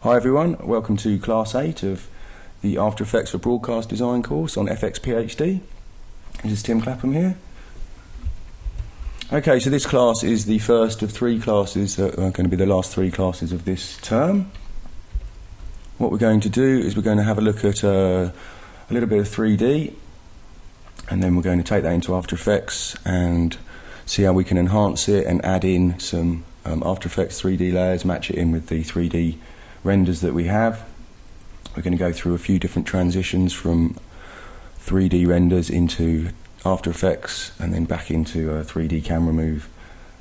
Hi everyone, welcome to Class 8 of the After Effects for Broadcast Design course on FX PhD. This is Tim Clapham here. Okay, so this class is the first of three classes that are going to be the last three classes of this term. What we're going to do is we're going to have a look at a little bit of 3D, and then we're going to take that into After Effects and see how we can enhance it and add in some After Effects 3D layers, match it in with the 3D renders that we have. We're going to go through a few different transitions from 3D renders into After Effects and then back into a 3D camera move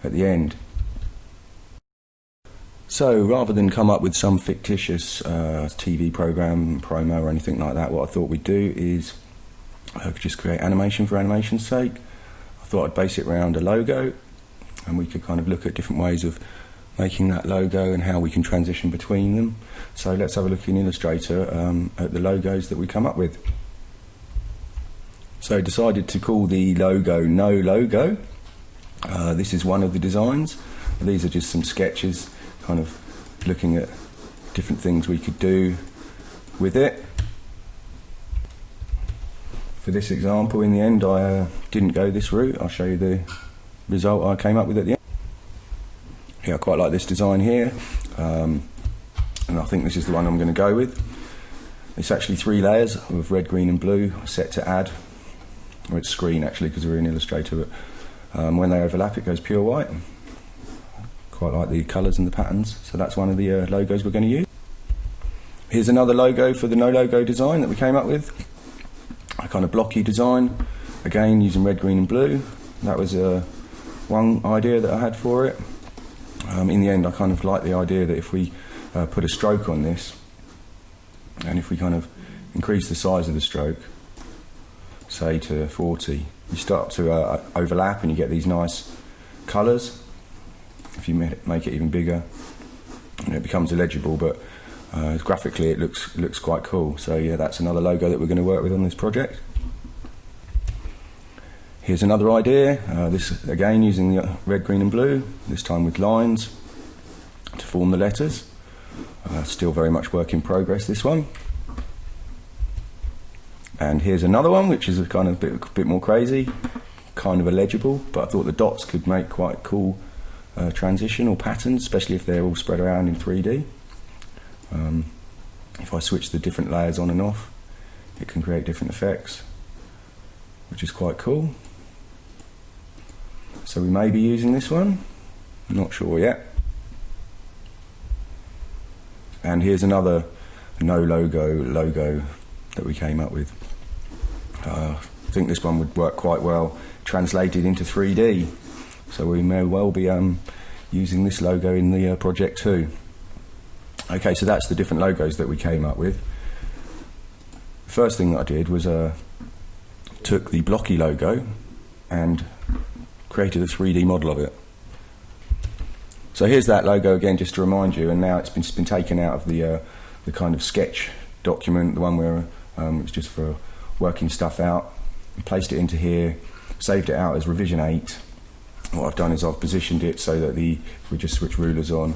at the end. So rather than come up with some fictitious TV program, promo or anything like that, what I thought we'd do is just create animation for animation's sake. I thought I'd base it around a logo, and we could kind of look at different ways of making that logo and how we can transition between them. So let's have a look in Illustrator at the logos that we come up with. So I decided to call the logo No Logo. This is one of the designs. These are just some sketches, kind of looking at different things we could do with it. For this example, in the end, I didn't go this route. I'll show you the result I came up with at the end. Yeah, I quite like this design here, and I think this is the one I'm going to go with. It's actually three layers of red, green and blue set to add, or it's screen actually because we're in Illustrator, but when they overlap it goes pure white. Quite like the colours and the patterns, so that's one of the logos we're going to use. Here's another logo for the No Logo design that we came up with. A kind of blocky design, again using red, green and blue. That was one idea that I had for it. In the end, I kind of like the idea that if we put a stroke on this, and if we kind of increase the size of the stroke, say to 40, you start to overlap and you get these nice colours. If you make it even bigger, it becomes illegible, but graphically it looks quite cool. So yeah, that's another logo that we're going to work with on this project. Here's another idea, this again using the red, green and blue, this time with lines to form the letters. Still very much work in progress, this one. And here's another one which is a kind of bit more crazy, kind of illegible, but I thought the dots could make quite cool transition or patterns, especially if they're all spread around in 3D. If I switch the different layers on and off, it can create different effects, which is quite cool. So we may be using this one, not sure yet. And here's another No Logo that we came up with. I think this one would work quite well translated into 3D, so we may well be using this logo in the project too. Okay, so that's the different logos that we came up with. The first thing that I did was took the blocky logo and created a 3D model of it. So here's that logo again, just to remind you, and now it's been taken out of the kind of sketch document, the one where it's just for working stuff out, and placed it into here, saved it out as revision 8. What I've done is I've positioned it so that if we just switch rulers on,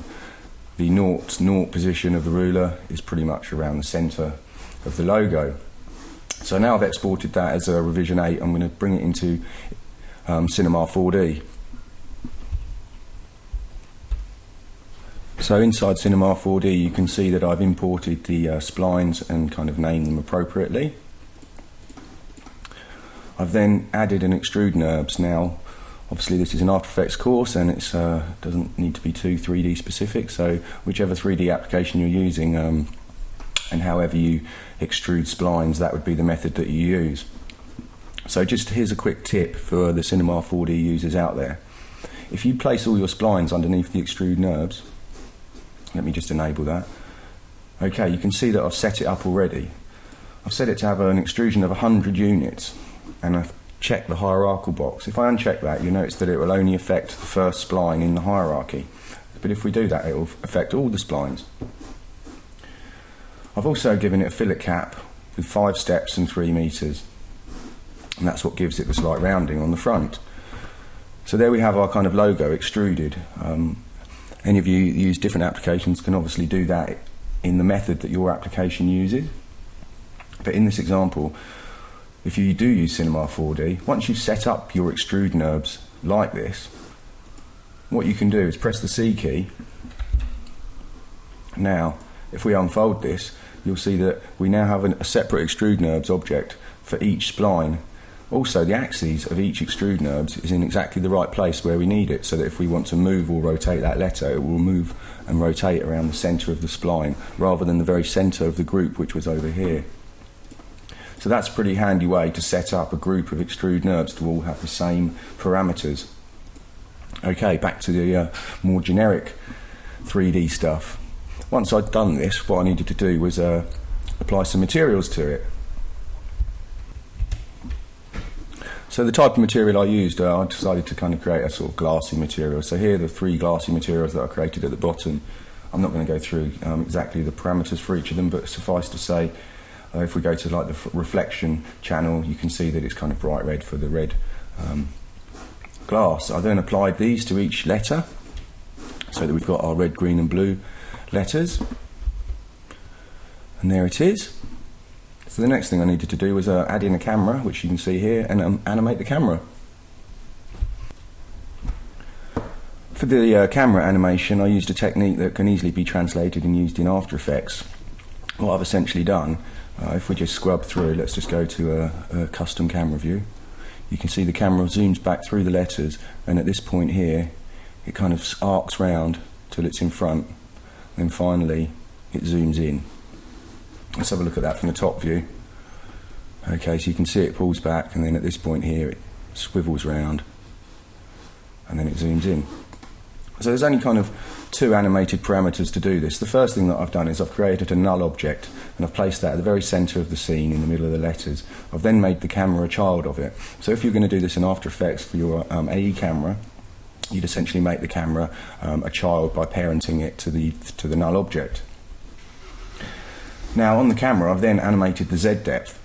the 0 position of the ruler is pretty much around the centre of the logo. So now I've exported that as a revision 8, I'm going to bring it into Cinema 4D. So inside Cinema 4D you can see that I've imported the splines and kind of named them appropriately. I've then added an extrude NURBS. Now obviously this is an After Effects course and it doesn't need to be too 3D specific, so whichever 3D application you're using and however you extrude splines, that would be the method that you use. So just here's a quick tip for the Cinema 4D users out there. If you place all your splines underneath the extrude NURBS, let me just enable that. Okay, you can see that I've set it up already. I've set it to have an extrusion of 100 units, and I've checked the hierarchical box. If I uncheck that, you'll notice that it will only affect the first spline in the hierarchy. But if we do that, it will affect all the splines. I've also given it a fillet cap with 5 steps and 3 meters. And that's what gives it the slight rounding on the front. So there we have our kind of logo extruded. Any of you that use different applications can obviously do that in the method that your application uses. But in this example, if you do use Cinema 4D, once you've set up your extrude NURBS like this, what you can do is press the C key. Now, if we unfold this, you'll see that we now have a separate extrude NURBS object for each spline. Also, the axes of each extrude NURBS is in exactly the right place where we need it, so that if we want to move or rotate that letter, it will move and rotate around the centre of the spline, rather than the very centre of the group, which was over here. So that's a pretty handy way to set up a group of extrude NURBS to all have the same parameters. Okay, back to the more generic 3D stuff. Once I'd done this, what I needed to do was apply some materials to it. So the type of material I used, I decided to kind of create a sort of glassy material. So here are the 3 glassy materials that I created at the bottom. I'm not going to go through exactly the parameters for each of them, but suffice to say, if we go to like the reflection channel, you can see that it's kind of bright red for the red glass. I then applied these to each letter, so that we've got our red, green and blue letters. And there it is. So the next thing I needed to do was add in a camera, which you can see here, and animate the camera. For the camera animation, I used a technique that can easily be translated and used in After Effects. What I've essentially done, if we just scrub through, let's just go to a custom camera view. You can see the camera zooms back through the letters, and at this point here, it kind of arcs round till it's in front, then finally it zooms in. Let's have a look at that from the top view. Okay, so you can see it pulls back, and then at this point here it swivels round, and then it zooms in. So there's only kind of 2 animated parameters to do this. The first thing that I've done is I've created a null object, and I've placed that at the very centre of the scene in the middle of the letters. I've then made the camera a child of it. So if you're going to do this in After Effects for your AE camera, you'd essentially make the camera a child by parenting it to the null object. Now on the camera, I've then animated the Z depth.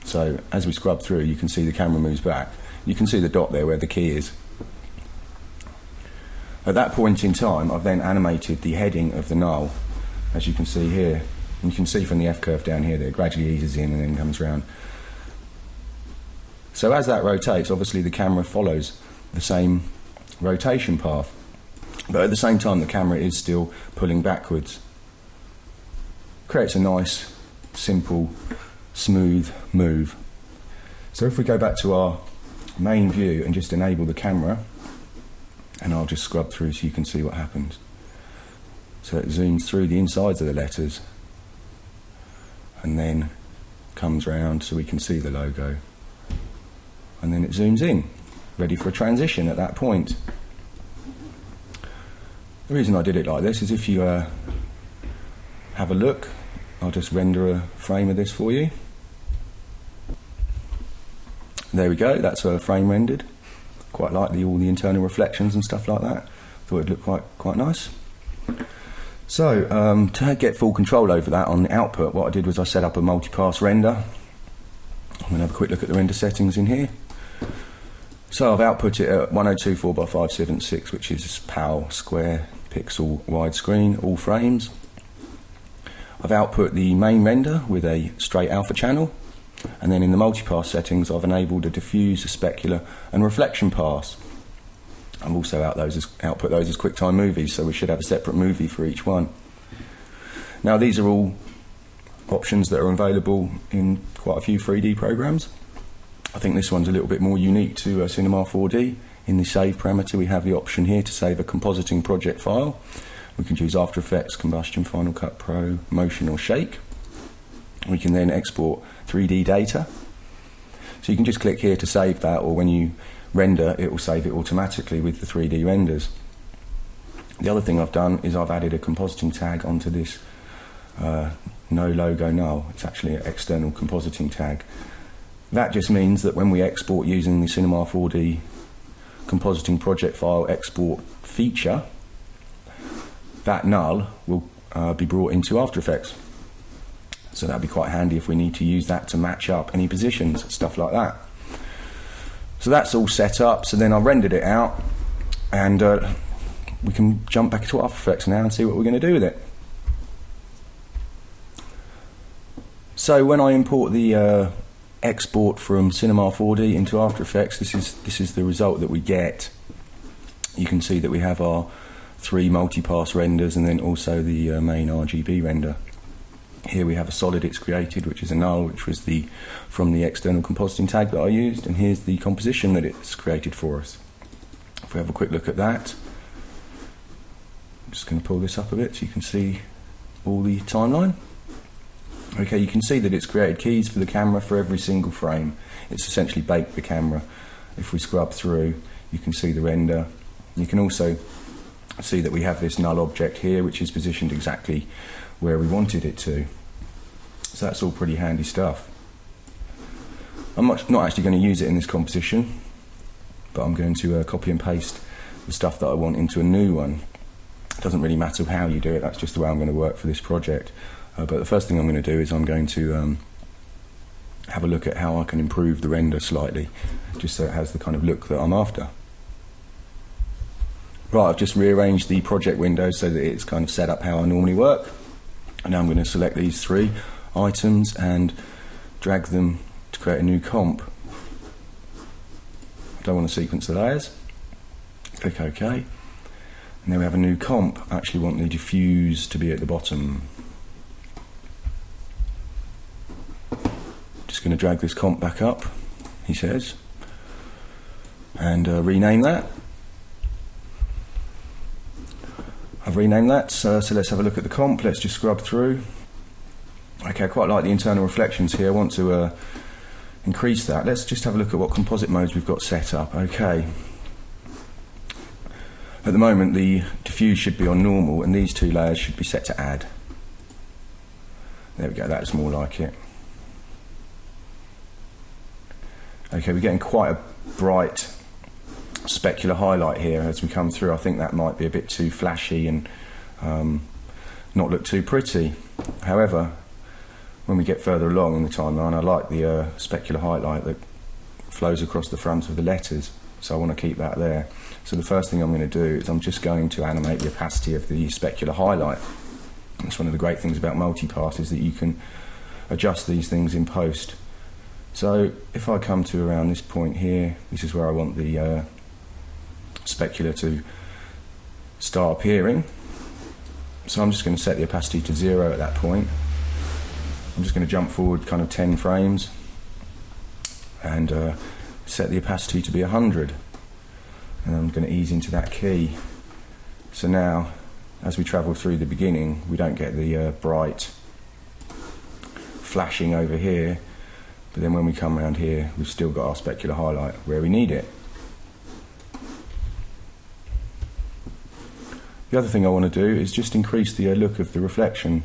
So as we scrub through, you can see the camera moves back. You can see the dot there where the key is. At that point in time, I've then animated the heading of the null, as you can see here. And you can see from the F-curve down here that it gradually eases in and then comes round. So as that rotates, obviously the camera follows the same rotation path. But at the same time, the camera is still pulling backwards. Creates a nice, simple, smooth move. So if we go back to our main view and just enable the camera, and I'll just scrub through so you can see what happens. So it zooms through the insides of the letters and then comes round so we can see the logo, and then it zooms in, ready for a transition at that point. The reason I did it like this is if you have a look, I'll just render a frame of this for you. There we go, that's a frame rendered. Quite like all the internal reflections and stuff like that. Thought it'd look quite nice. So to get full control over that on the output, what I did was I set up a multipass render. I'm going to have a quick look at the render settings in here. So I've output it at 1024x576, which is PAL square pixel widescreen, all frames. I've output the main render with a straight alpha channel, and then in the multipass settings I've enabled a diffuse, a specular and reflection pass. I've also output those as QuickTime movies, so we should have a separate movie for each one. Now these are all options that are available in quite a few 3D programs. I think this one's a little bit more unique to Cinema 4D. In the save parameter we have the option here to save a compositing project file. We can choose After Effects, Combustion, Final Cut Pro, Motion or Shake. We can then export 3D data. So you can just click here to save that, or when you render it will save it automatically with the 3D renders. The other thing I've done is I've added a compositing tag onto this no logo null. It's actually an external compositing tag. That just means that when we export using the Cinema 4D compositing project file export feature, that null will be brought into After Effects. So that'd be quite handy if we need to use that to match up any positions, stuff like that. So that's all set up. So then I rendered it out, and we can jump back into After Effects now and see what we're going to do with it. So when I import the export from Cinema 4D into After Effects, this is the result that we get. You can see that we have our 3 multi-pass renders and then also the main RGB render. Here we have a solid it's created, which is a null, which was from the external compositing tag that I used, and here's the composition that it's created for us. If we have a quick look at that, I'm just going to pull this up a bit so you can see all the timeline. Okay, you can see that it's created keys for the camera for every single frame. It's essentially baked the camera. If we scrub through, you can see the render. You can also see that we have this null object here, which is positioned exactly where we wanted it to. So that's all pretty handy stuff. I'm not actually going to use it in this composition, but I'm going to copy and paste the stuff that I want into a new one. It doesn't really matter how you do it, that's just the way I'm going to work for this project. But the first thing I'm going to do is I'm going to have a look at how I can improve the render slightly, just so it has the kind of look that I'm after. Right, I've just rearranged the project window so that it's kind of set up how I normally work. And now I'm going to select these 3 items and drag them to create a new comp. I don't want to sequence the layers. Click OK. And then we have a new comp. I actually want the diffuse to be at the bottom. Just going to drag this comp back up, he says, and rename that. I've renamed that, so let's have a look at the comp. Let's just scrub through. Okay, I quite like the internal reflections here. I want to increase that. Let's just have a look at what composite modes we've got set up. Okay. At the moment, the diffuse should be on normal, and these 2 layers should be set to add. There we go, that's more like it. Okay, we're getting quite a bright specular highlight here as we come through. I think that might be a bit too flashy and not look too pretty. However, when we get further along in the timeline, I like the specular highlight that flows across the front of the letters, so I want to keep that there. So the first thing I'm going to do is I'm just going to animate the opacity of the specular highlight. That's one of the great things about multipass, is that you can adjust these things in post. So if I come to around this point here, this is where I want the specular to start appearing. So I'm just going to set the opacity to 0 at that point. I'm just going to jump forward kind of 10 frames and set the opacity to be 100. And I'm going to ease into that key. So now, as we travel through the beginning, we don't get the bright flashing over here, but then when we come around here, we've still got our specular highlight where we need it. The other thing I want to do is just increase the look of the reflection.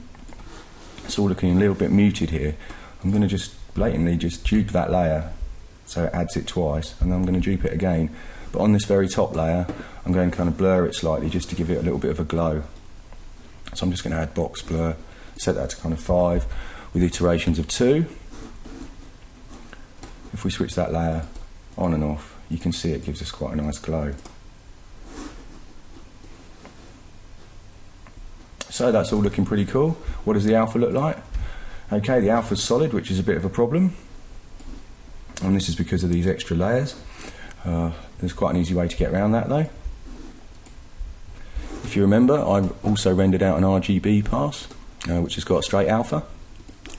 It's all looking a little bit muted here. I'm going to just blatantly just dupe that layer so it adds it twice, and then I'm going to dupe it again. But on this very top layer, I'm going to kind of blur it slightly just to give it a little bit of a glow. So I'm just going to add box blur, set that to kind of 5 with iterations of 2. If we switch that layer on and off, you can see it gives us quite a nice glow. So that's all looking pretty cool. What does the alpha look like? Okay, the alpha's solid, which is a bit of a problem. And this is because of these extra layers. There's quite an easy way to get around that though. If you remember, I've also rendered out an RGB pass, which has got a straight alpha,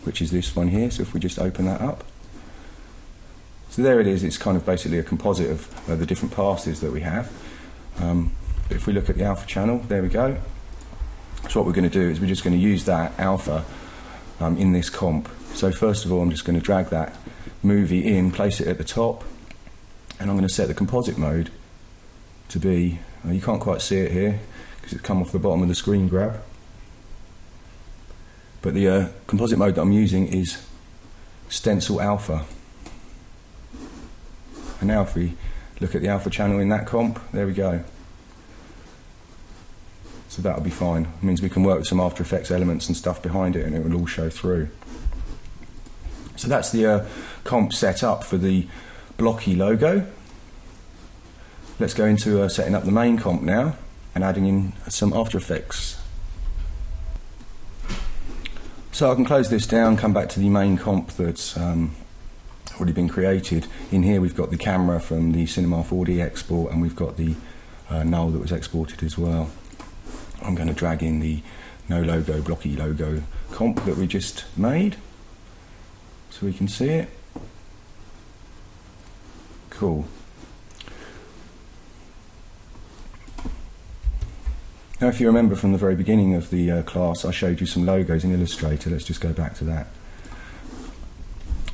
which is this one here. So if we just open that up. So there it is, it's kind of basically a composite of the different passes that we have. If we look at the alpha channel, there we go. So what we're going to do is we're just going to use that alpha in this comp. So first of all, I'm just going to drag that movie in, place it at the top, and I'm going to set the composite mode to be, you can't quite see it here because it's come off the bottom of the screen grab, but the composite mode that I'm using is stencil alpha. And now if we look at the alpha channel in that comp, there we go. So that'll be fine. It means we can work with some After Effects elements and stuff behind it, and it will all show through. So that's the comp set up for the blocky logo. Let's go into setting up the main comp now and adding in some After Effects. So I can close this down, come back to the main comp that's already been created. In here we've got the camera from the Cinema 4D export, and we've got the null that was exported as well. I'm going to drag in the no logo, blocky logo comp that we just made so we can see it. Cool. Now, if you remember from the very beginning of the class, I showed you some logos in Illustrator. Let's just go back to that.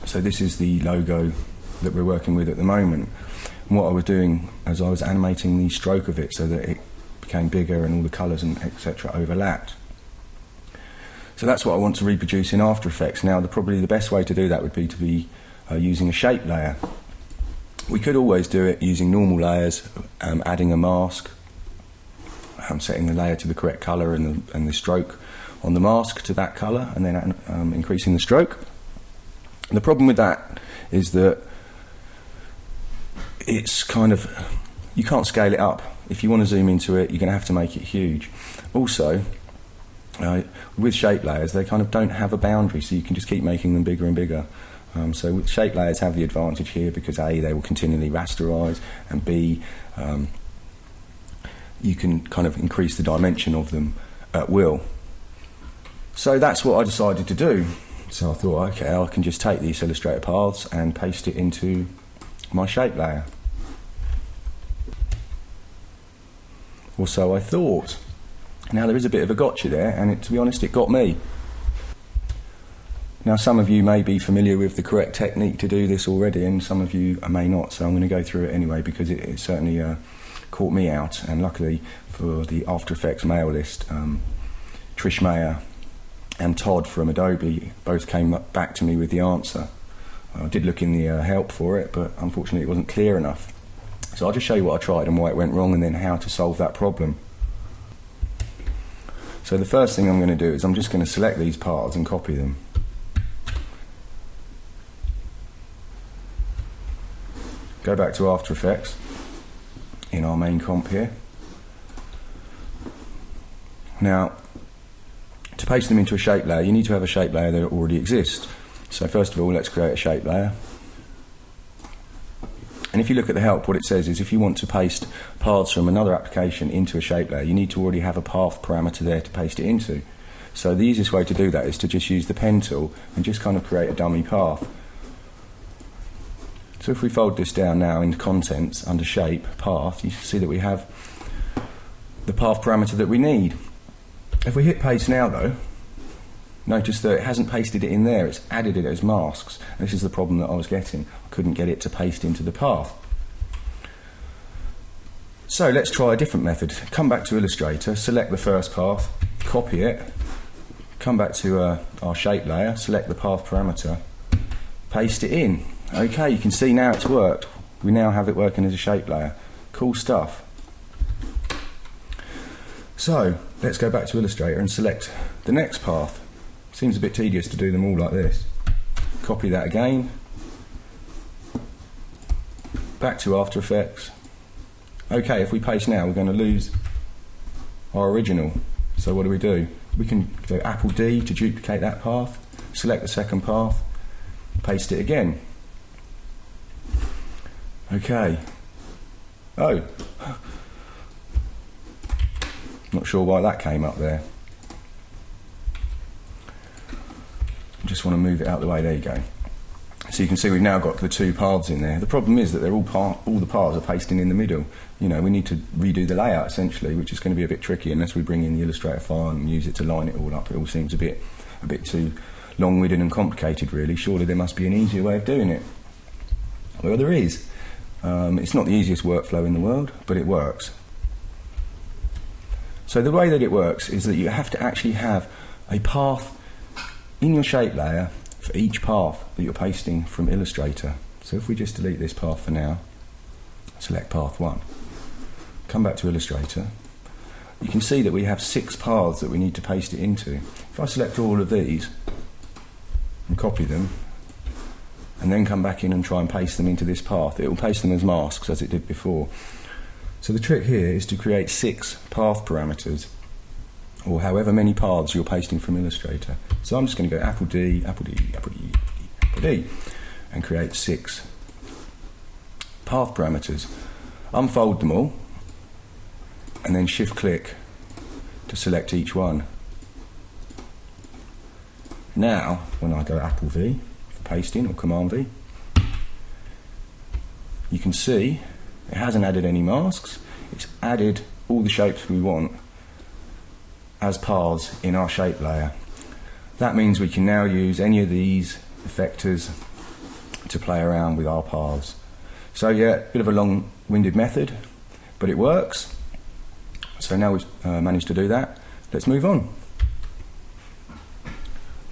So this is the logo that we're working with at the moment. And what I was doing is I was animating the stroke of it so that it became bigger and all the colours and etc. overlapped. So that's what I want to reproduce in After Effects. Now, probably the best way to do that would be to be using a shape layer. We could always do it using normal layers, adding a mask, setting the layer to the correct colour and the stroke on the mask to that colour, and then increasing the stroke. The problem with that is that it's kind of, you can't scale it up. If you want to zoom into it, you're going to have to make it huge. Also, with shape layers, they kind of don't have a boundary, so you can just keep making them bigger and bigger. So shape layers have the advantage here because A, they will continually rasterise, and B, you can kind of increase the dimension of them at will. So that's what I decided to do. So I thought, okay, I can just take these Illustrator paths and paste it into my shape layer. Or so I thought. Now there is a bit of a gotcha there, and to be honest, it got me. Now some of you may be familiar with the correct technique to do this already, and some of you may not, so I'm going to go through it anyway because it certainly caught me out. And luckily for the After Effects mail list, Trish Mayer and Todd from Adobe both came back to me with the answer. I did look in the help for it, but unfortunately it wasn't clear enough. So I'll just show you what I tried and why it went wrong, and then how to solve that problem. So the first thing I'm going to do is I'm just going to select these paths and copy them. Go back to After Effects in our main comp here. Now, to paste them into a shape layer, you need to have a shape layer that already exists. So first of all, let's create a shape layer. And if you look at the help, what it says is if you want to paste paths from another application into a shape layer, you need to already have a path parameter there to paste it into. So the easiest way to do that is to just use the pen tool and just kind of create a dummy path. So if we fold this down now into Contents, under Shape, Path, you can see that we have the path parameter that we need. If we hit Paste now though, notice that it hasn't pasted it in there, it's added it as masks. And this is the problem that I was getting. I couldn't get it to paste into the path. So let's try a different method. Come back to Illustrator, select the first path, copy it, come back to our shape layer, select the path parameter, paste it in. Okay, you can see now it's worked. We now have it working as a shape layer. Cool stuff. So let's go back to Illustrator and select the next path. Seems a bit tedious to do them all like this. Copy that again. Back to After Effects. Okay, if we paste now, we're going to lose our original. So what do? We can go Apple D to duplicate that path, select the second path, paste it again. Okay. Oh. Not sure why that came up there. Just want to move it out of the way. There you go. So you can see we've now got the two paths in there. The problem is that they're all the paths are pasting in the middle. You know, we need to redo the layout essentially, which is going to be a bit tricky unless we bring in the Illustrator file and use it to line it all up. It all seems a bit too long-winded and complicated, really. Surely there must be an easier way of doing it. Well, there is. It's not the easiest workflow in the world, but it works. So the way that it works is that you have to actually have a path in your shape layer for each path that you're pasting from Illustrator. So if we just delete this path for now, select path 1, come back to Illustrator, you can see that we have 6 paths that we need to paste it into. If I select all of these and copy them, and then come back in and try and paste them into this path, it will paste them as masks as it did before. So the trick here is to create 6 path parameters or however many paths you're pasting from Illustrator. So I'm just going to go Apple D, Apple D, Apple D, Apple D, and create 6 path parameters. Unfold them all, and then shift click to select each one. Now, when I go Apple V for pasting, or Command V, you can see it hasn't added any masks. It's added all the shapes we want as paths in our shape layer. That means we can now use any of these effectors to play around with our paths. So yeah, a bit of a long-winded method, but it works. So now we've managed to do that, let's move on.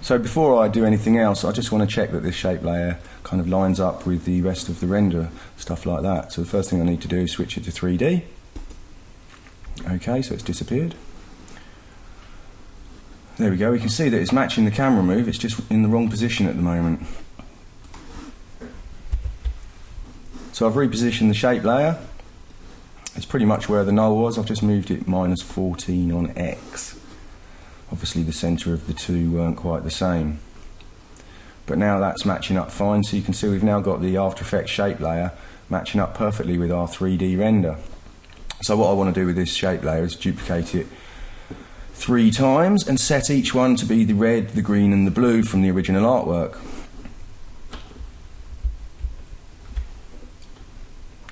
So before I do anything else, I just want to check that this shape layer kind of lines up with the rest of the render, stuff like that. So the first thing I need to do is switch it to 3D. Okay, so it's disappeared. There we go, we can see that it's matching the camera move, it's just in the wrong position at the moment. So I've repositioned the shape layer. It's pretty much where the null was. I've just moved it -14 on X. Obviously the centre of the two weren't quite the same. But now that's matching up fine, so you can see we've now got the After Effects shape layer matching up perfectly with our 3D render. So what I want to do with this shape layer is duplicate it 3 times and set each one to be the red, the green and the blue from the original artwork.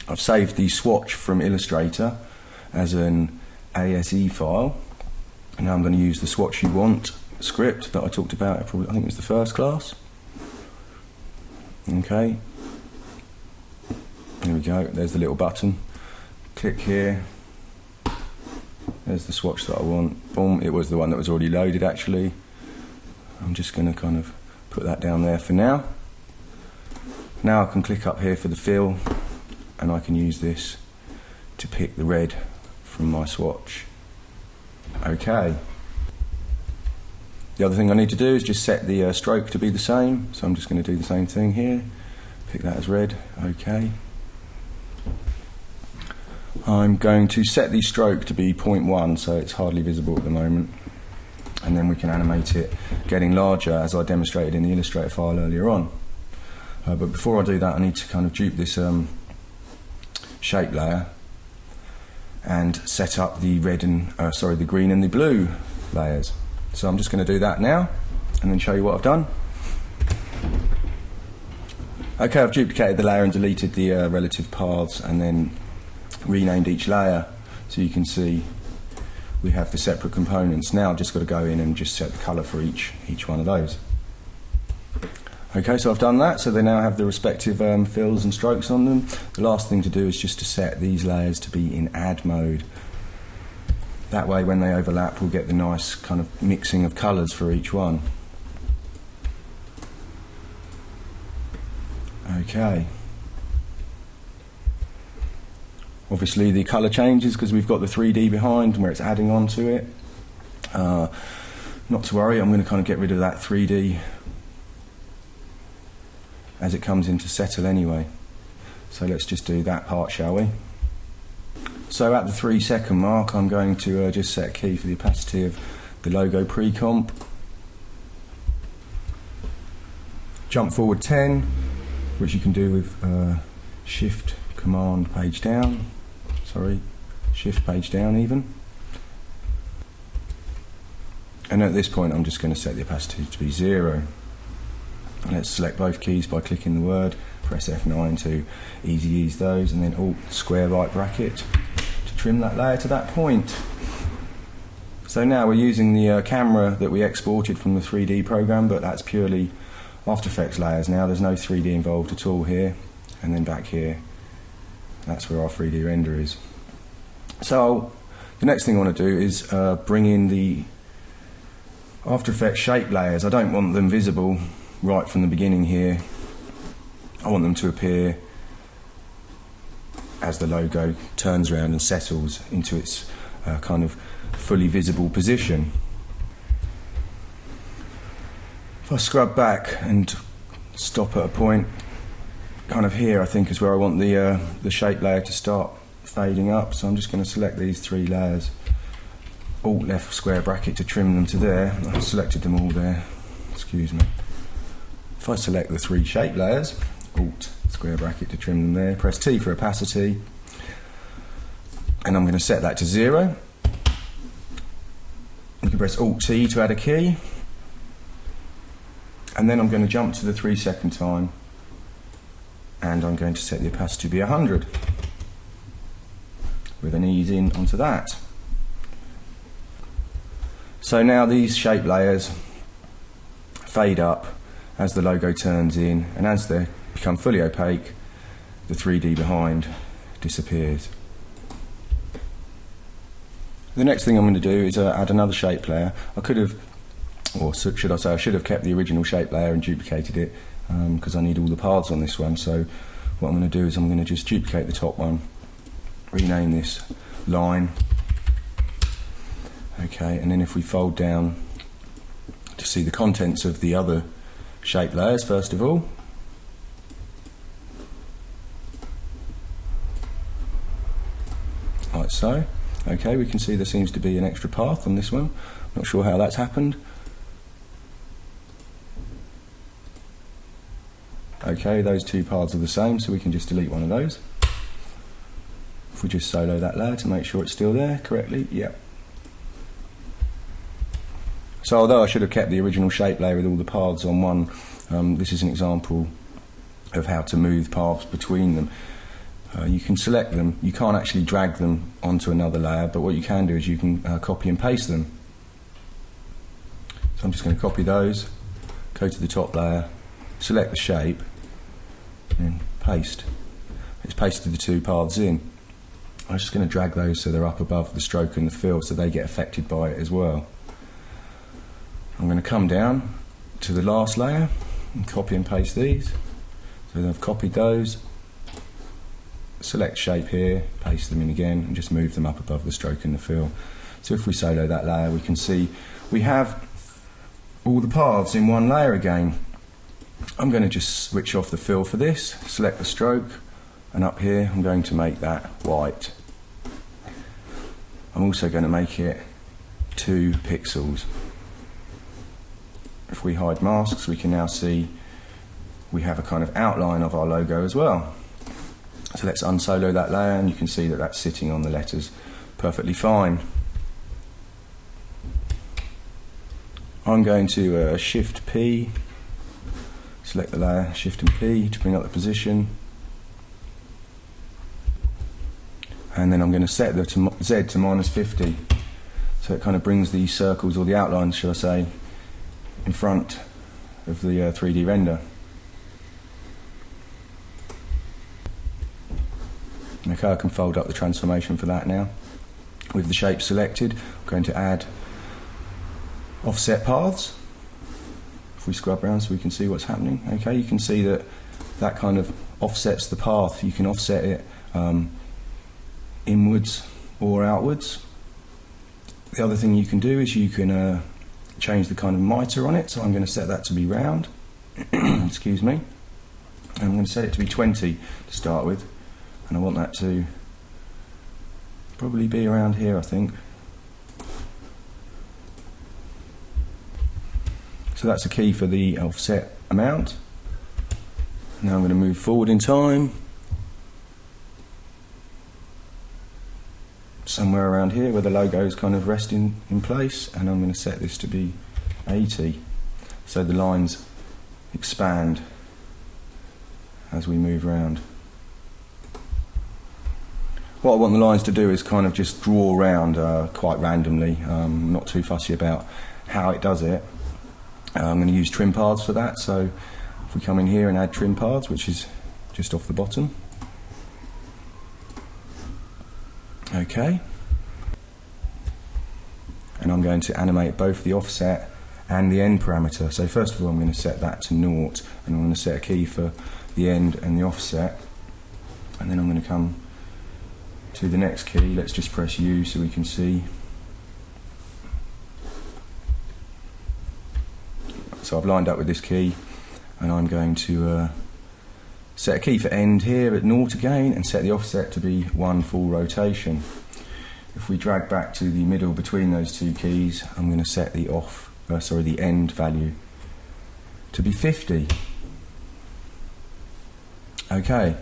I've saved the swatch from Illustrator as an ASE file, and now I'm going to use the swatch you want script that I talked about, I think it was the first class. Okay, here we go, there's the little button, click here, there's the swatch that I want, boom, it was the one that was already loaded actually. I'm just going to kind of put that down there for now. Now I can click up here for the fill, and I can use this to pick the red from my swatch. Okay. The other thing I need to do is just set the stroke to be the same, so I'm just going to do the same thing here. Pick that as red, okay. I'm going to set the stroke to be 0.1, so it's hardly visible at the moment. And then we can animate it getting larger, as I demonstrated in the Illustrator file earlier on. But before I do that, I need to kind of dupe this shape layer and set up the red and the green and the blue layers. So I'm just going to do that now and then show you what I've done. Okay, I've duplicated the layer and deleted the relative paths and then renamed each layer, so you can see we have the separate components. Now I've just got to go in and just set the colour for each one of those. Okay, so I've done that, so they now have the respective fills and strokes on them. The last thing to do is just to set these layers to be in add mode. That way when they overlap we'll get the nice kind of mixing of colours for each one. Okay. Obviously the colour changes because we've got the 3D behind where it's adding on to it. Not to worry, I'm going to kind of get rid of that 3D as it comes into settle anyway. So let's just do that part, shall we? So at the 3-second mark I'm going to just set a key for the opacity of the logo pre-comp. Jump forward 10, which you can do with shift command page down, shift page down even. And at this point I'm just going to set the opacity to be 0. Let's select both keys by clicking the word, press F9 to easy ease those, and then Alt square right bracket to trim that layer to that point. So now we're using the camera that we exported from the 3D program, but that's purely After Effects layers now. There's no 3D involved at all here, and then back here that's where our 3D render is. So the next thing I want to do is bring in the After Effects shape layers. I don't want them visible right from the beginning here. I want them to appear as the logo turns around and settles into its kind of fully visible position. If I scrub back and stop at a point kind of here, I think is where I want the shape layer to start fading up. So I'm just going to select these 3 layers Alt left square bracket to trim them to there. I've selected them all there, excuse me. If I select the 3 shape layers, Alt square bracket to trim them there, press T for opacity, and I'm going to set that to 0. You can press Alt T to add a key, and then I'm going to jump to the 3-second time, and I'm going to set the opacity to be 100 with an ease in onto that. So now these shape layers fade up as the logo turns in, and as they become fully opaque, the 3D behind disappears. The next thing I'm going to do is add another shape layer. I could have, or should I say, I should have kept the original shape layer and duplicated it, because I need all the paths on this one. So what I'm going to do is I'm going to just duplicate the top one, rename this line. Okay, and then if we fold down to see the contents of the other shape layers, first of all, like so. Okay, we can see there seems to be an extra path on this one. Not sure how that's happened. Okay, those 2 paths are the same, so we can just delete one of those. If we just solo that layer to make sure it's still there correctly, yep. So although I should have kept the original shape layer with all the paths on one, this is an example of how to move paths between them. You can select them, you can't actually drag them onto another layer, but what you can do is you can copy and paste them. So I'm just going to copy those, go to the top layer, select the shape, and paste. It's pasted the 2 paths in. I'm just going to drag those so they're up above the stroke and the fill, so they get affected by it as well. I'm going to come down to the last layer and copy and paste these. So I've copied those, select shape here, paste them in again, and just move them up above the stroke and the fill. So if we solo that layer, we can see we have all the paths in one layer again. I'm going to just switch off the fill for this, select the stroke, and up here I'm going to make that white. I'm also going to make it 2 pixels. If we hide masks, we can now see we have a kind of outline of our logo as well. So let's unsolo that layer, and you can see that that's sitting on the letters perfectly fine. I'm going to Shift P, select the layer, Shift and P to bring up the position, and then I'm going to set the Z to -50, so it kind of brings the circles, or the outlines should I say, in front of the 3D render. Okay, I can fold up the transformation for that now. With the shape selected, I'm going to add offset paths. If we scrub around so we can see what's happening. Okay, you can see that that kind of offsets the path. You can offset it inwards or outwards. The other thing you can do is you can change the kind of mitre on it. So I'm going to set that to be round. Excuse me. And I'm going to set it to be 20 to start with. And I want that to probably be around here, I think. So that's the key for the offset amount. Now I'm going to move forward in time, somewhere around here where the logo is kind of resting in place, and I'm going to set this to be 80, so the lines expand as we move around. What I want the lines to do is kind of just draw around quite randomly. I'm not too fussy about how it does it. I'm going to use trim paths for that, so if we come in here and add trim paths, which is just off the bottom. Okay. And I'm going to animate both the offset and the end parameter. So first of all I'm going to set that to 0, and I'm going to set a key for the end and the offset, and then I'm going to come to the next key. Let's just press U so we can see. So I've lined up with this key, and I'm going to set a key for end here at 0 again, and set the offset to be 1 full rotation. If if we drag back to the middle between those two keys, I'm going to set the the end value to be 50. Okay.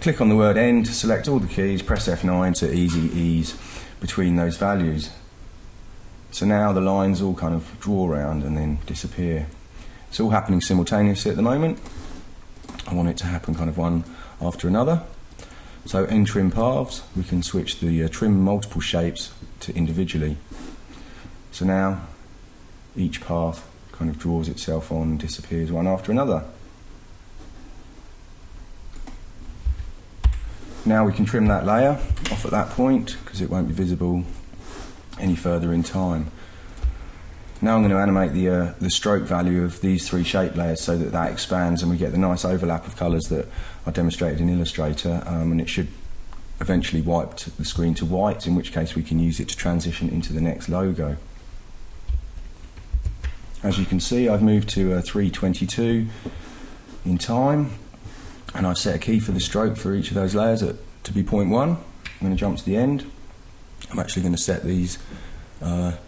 Click on the word end, select all the keys, press F9 to ease between those values. So now the lines all kind of draw around and then disappear. It's all happening simultaneously at the moment. I want it to happen kind of one after another. So in trim paths, we can switch the trim multiple shapes to individually. So now each path kind of draws itself on and disappears one after another. Now we can trim that layer off at that point because it won't be visible any further in time. Now I'm going to animate the stroke value of these three shape layers so that that expands and we get the nice overlap of colours that I demonstrated in Illustrator, and it should eventually wipe the screen to white, in which case we can use it to transition into the next logo. As you can see, I've moved to 322 in time, and I've set a key for the stroke for each of those layers to be 0.1. I'm going to jump to the end. I'm actually going to set these to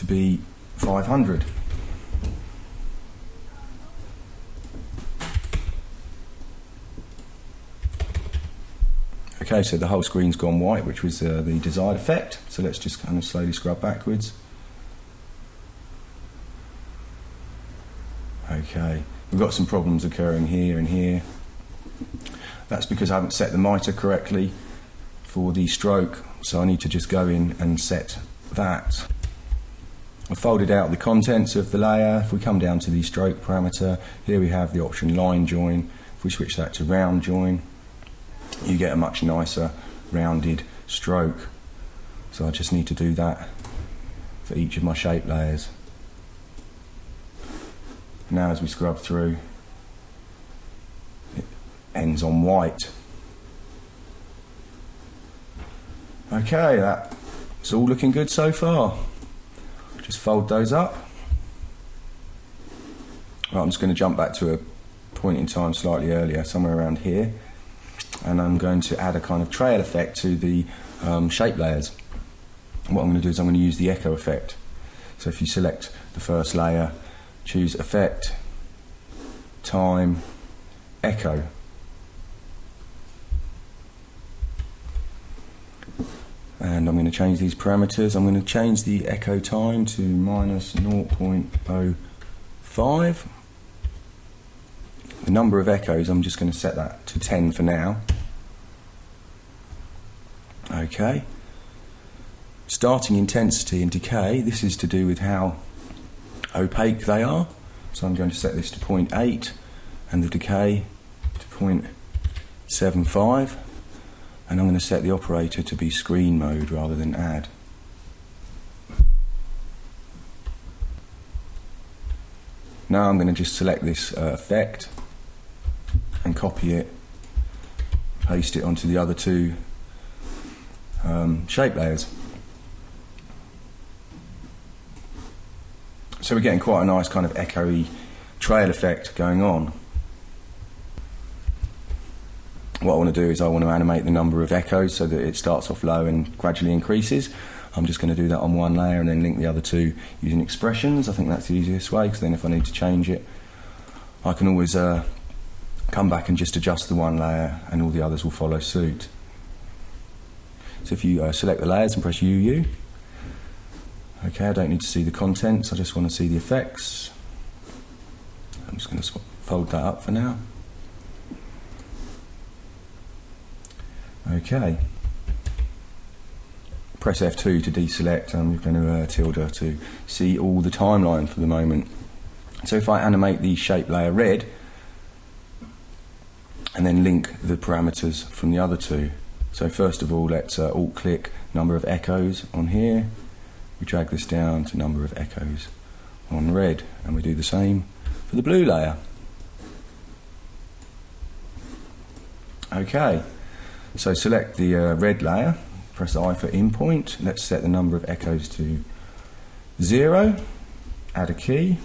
be 500. Okay, so the whole screen's gone white, which was the desired effect. So let's just kind of slowly scrub backwards. Okay, we've got some problems occurring here and here. That's because I haven't set the mitre correctly for the stroke, so I need to just go in and set that. I've folded out the contents of the layer. If we come down to the stroke parameter, here we have the option line join. If we switch that to round join, you get a much nicer rounded stroke. So I just need to do that for each of my shape layers. Now as we scrub through, it ends on white. Okay, that's all looking good so far. Just fold those up. Right, I'm just going to jump back to a point in time slightly earlier, somewhere around here, and I'm going to add a kind of trail effect to the shape layers. And what I'm going to do is I'm going to use the echo effect. So if you select the first layer, choose effect, time, echo. And I'm going to change these parameters. I'm going to change the echo time to minus 0.05. The number of echoes, I'm just going to set that to 10 for now. Okay. Starting intensity and decay, this is to do with how opaque they are. So I'm going to set this to 0.8 and the decay to 0.75. And I'm going to set the operator to be screen mode rather than add. Now I'm going to just select this effect and copy it, paste it onto the other two shape layers. So we're getting quite a nice kind of echoey trail effect going on. What I want to do is I want to animate the number of echoes so that it starts off low and gradually increases. I'm just going to do that on one layer and then link the other two using expressions. I think that's the easiest way, because then if I need to change it, I can always come back and just adjust the one layer and all the others will follow suit. So if you select the layers and press UU, okay, I don't need to see the contents, I just want to see the effects. I'm just going to fold that up for now. Okay. Press F2 to deselect. I'm going to tilde to see all the timeline for the moment. So if I animate the shape layer red and then link the parameters from the other two. So first of all, let's alt click number of echoes on here. We drag this down to number of echoes on red, and we do the same for the blue layer. Okay. So select the red layer, press I for in point, let's set the number of echoes to 0, add a key,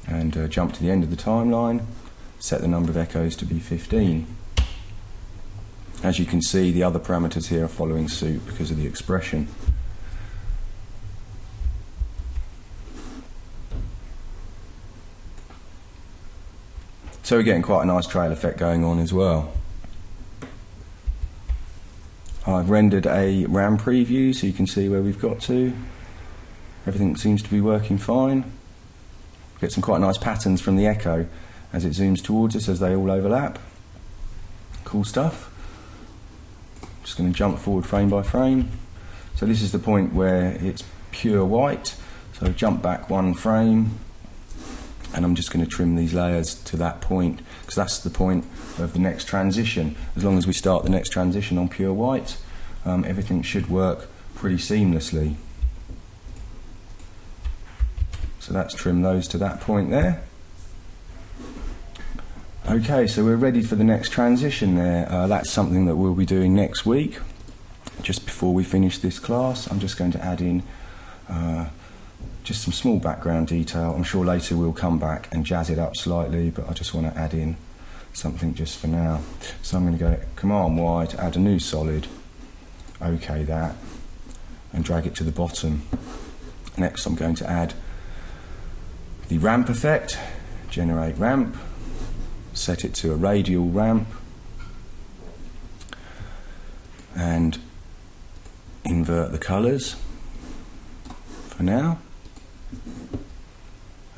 and jump to the end of the timeline, set the number of echoes to be 15. As you can see, the other parameters here are following suit because of the expression. So we're getting quite a nice trail effect going on as well. I've rendered a RAM preview so you can see where we've got to. Everything seems to be working fine. Get some quite nice patterns from the echo as it zooms towards us as they all overlap. Cool stuff. Just going to jump forward frame by frame. So this is the point where it's pure white. So jump back one frame, and I'm just going to trim these layers to that point because that's the point of the next transition. As long as we start the next transition on pure white, everything should work pretty seamlessly. So let's trim those to that point there. Okay, so we're ready for the next transition there. That's something that we'll be doing next week. Just before we finish this class, I'm just going to add in just some small background detail. I'm sure later we'll come back and jazz it up slightly, but I just want to add in something just for now. So I'm going to go Command Y to add a new solid, OK that, and drag it to the bottom. Next I'm going to add the ramp effect, generate ramp, set it to a radial ramp, and invert the colours for now.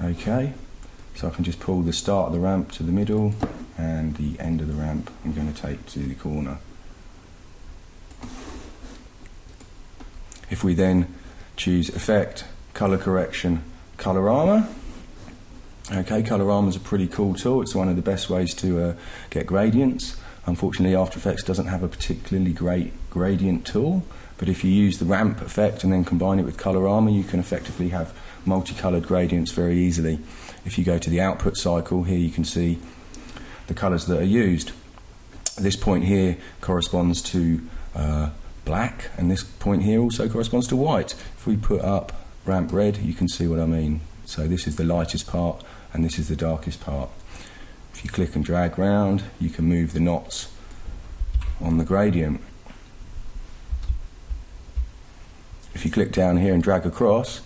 Okay, so I can just pull the start of the ramp to the middle and the end of the ramp I'm going to take to the corner. If we then choose Effect, Colour Correction, Colorama. Okay, Colorama is a pretty cool tool. It's one of the best ways to get gradients. Unfortunately, After Effects doesn't have a particularly great gradient tool, but if you use the ramp effect and then combine it with Colorama, you can effectively have multicoloured gradients very easily. If you go to the output cycle, here you can see the colours that are used. This point here corresponds to black, and this point here also corresponds to white. If we put up ramp red, you can see what I mean. So this is the lightest part and this is the darkest part. If you click and drag round, you can move the knots on the gradient. If you click down here and drag across,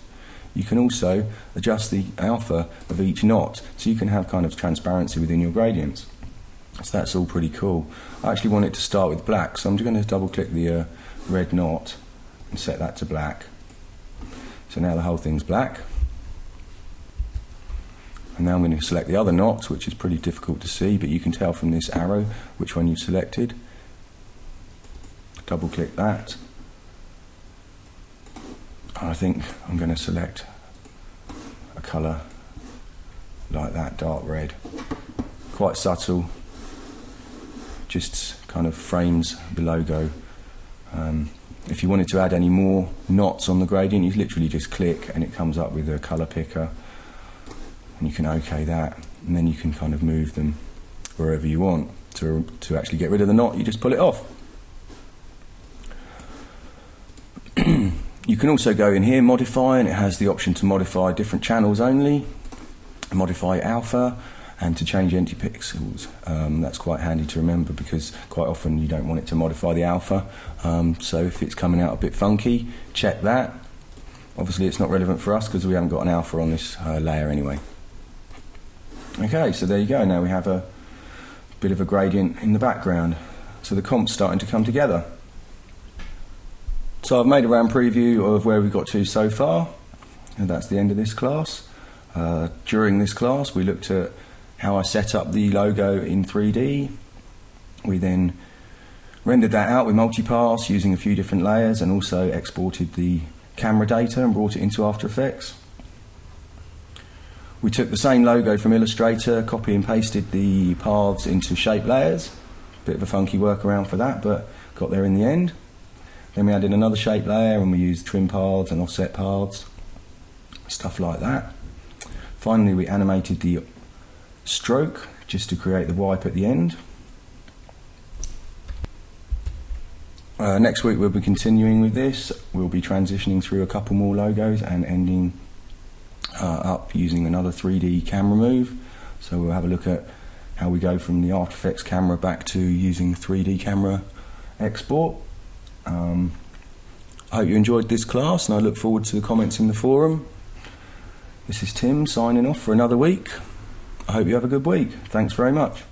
you can also adjust the alpha of each knot, so you can have kind of transparency within your gradients. So that's all pretty cool. I actually want it to start with black, so I'm just going to double click the red knot and set that to black. So now the whole thing's black. And now I'm going to select the other knots, which is pretty difficult to see, but you can tell from this arrow which one you've selected. Double click that. And I think I'm going to select a colour like that, dark red. Quite subtle, just kind of frames the logo. If you wanted to add any more knots on the gradient, you literally just click and it comes up with a colour picker. And you can OK that, and then you can kind of move them wherever you want. To actually get rid of the knot, you just pull it off. You can also go in here, modify, and it has the option to modify different channels only, modify alpha, and to change empty pixels. That's quite handy to remember because quite often you don't want it to modify the alpha. So if it's coming out a bit funky, check that. Obviously it's not relevant for us because we haven't got an alpha on this layer anyway. Okay, so there you go. Now we have a bit of a gradient in the background. So the comp's starting to come together. So I've made a RAM preview of where we've got to so far, and that's the end of this class. During this class we looked at how I set up the logo in 3D. We then rendered that out with multipass using a few different layers, and also exported the camera data and brought it into After Effects. We took the same logo from Illustrator, copy and pasted the paths into shape layers. Bit of a funky workaround for that, but got there in the end. Then we added another shape layer and we used trim paths and offset paths, stuff like that. Finally we animated the stroke just to create the wipe at the end. Next week we'll be continuing with this. We'll be transitioning through a couple more logos and ending up using another 3D camera move. So we'll have a look at how we go from the After Effects camera back to using 3D camera export. I hope you enjoyed this class, and I look forward to the comments in the forum. This is Tim signing off for another week. I hope you have a good week. Thanks very much.